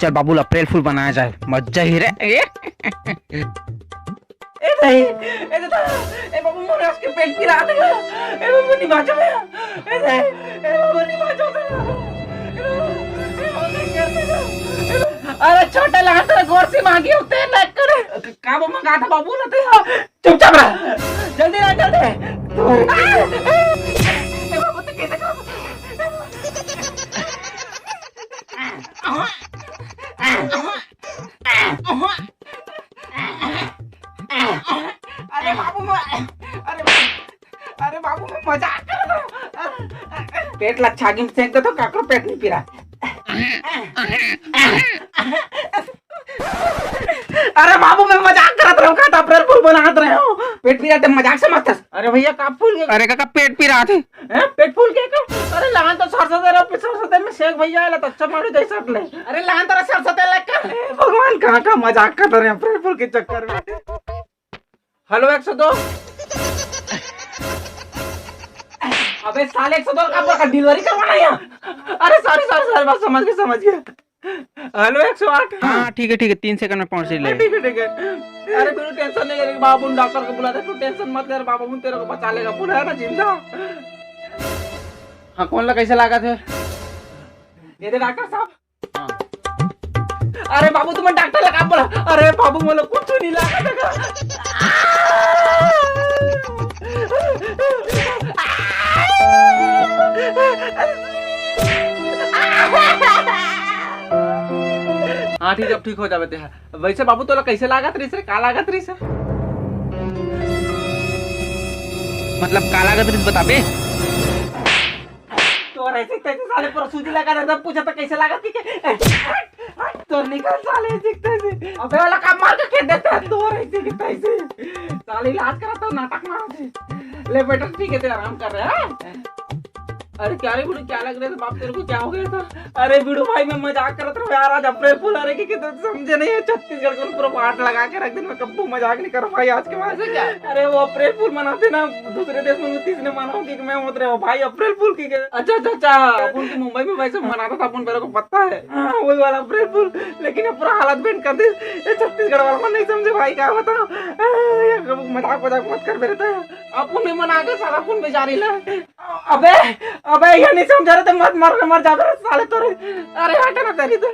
चल बाबू अप्रैल फूल बनाया जाए, मजा ही रे। ए नहीं, ए दादा, ए बाबू मोरे उसके पेट की रात है। ए बाबू नहीं बाजो मैं। ए नहीं, ए बाबू नहीं बाजो मैं। ए बाबू नहीं करते। अरे छोटे लगा तेरे गोर से मांगी होते ना करे। का वो मंगा था बाबू ना ते। चुपचाप रह। जल्दी आ जल्दी। ए बाबू तो कैसे करो? अरे बाबू अरे बाबू मैं मजाक कर रहा हूँ। पेट लच्छागी में सेंक दो तो काकरो पेट नहीं पी रहा। अरे बाबू मैं मजाक करत रहा हूँ, खाता अप्रैल फूल बनात रहे हो। पेट पी रहा थे मजाक से मत हंस। अरे भैया का फूल के? अरे काका पेट पी रहा थे। हैं पेट फूल के का? अरे लान तो सरसों दे रहा हूँ, सरसों दे में शेख भैया आला तो अच्छा मारू जैसा ले। अरे लान तो सरसों दे लगा। भगवान कहाँ का मजाक कर रहे हैं अप्रैल फूल के चक्कर में। हेलो 102। अबे साले 102 का डिलीवरी करवाना है यहाँ। अरे सॉरी बात समझ गया। हेलो 108। हाँ ठीक है 3 सेकंड में पहुंच ले। ठीक है। अरे बिल्कुल टेंशन नहीं करेगी बाबू, डॉक्टर को बुला दे। तू टेंशन मत ले बाबू, तेरे को बचा लेगा, पूरा है ना जिंदा। हाँ कौन ला कैसे लगा थे? ये दे डॉक्टर साहब। अरे बाबू तुम्हें डॉक्टर लगा बोला। अरे बाबू बोलो कुछ नहीं लगा। हाँ ठीक है अब ठीक हो जावे ते। वैसे बाबू तोला कैसे लागत रही से? का लागत रही से? मतलब काला गदरिस बताबे। तो ऐसे कैसे साले पर सूजी लगा था, पूछा था कैसे लागत की तो निकल साले दिखते से। अबे वाला काम मार के खेत देता है तो ऐसे दिखता है साले इलाज कराता हूँ, नाटक मारा थे। ले बेटा ठीक है तेरा आराम कर रहा है। अरे क्या रे बिड़ू क्या लग रहा था बाप, तेरे को क्या हो गया था? अरे बिड़ू भाई मैं मजाक करत रहा हूँ यार, आज अप्रैल फूल आ रही कि तो समझे नहीं है। छत्तीसगढ़ को पूरा पाठ लगा के रख दिन में कब्बू मजाक नहीं कर भाई आज के बाद से क्या। अरे वो अप्रैल फूल मनाते ना दूसरे देश में, तीसरे मनाओ कि मैं उतरे हो भाई अप्रैल फूल की। अच्छा अपन की मुंबई में वैसे मनाता था अपन, मेरे को पता है। हाँ वही वाला अप्रैल फूल, लेकिन अब पूरा हालत बेंड कर दे छत्तीसगढ़ वाला। मन नहीं समझे भाई क्या बताओ, मजाक मत कर मेरे तो। अपन भी मना के सारा अपन बेचारी ला। अबे ये नहीं समझ रहे थे, मत मर जा साले तोरे। अरे हटा ना तेरी तो।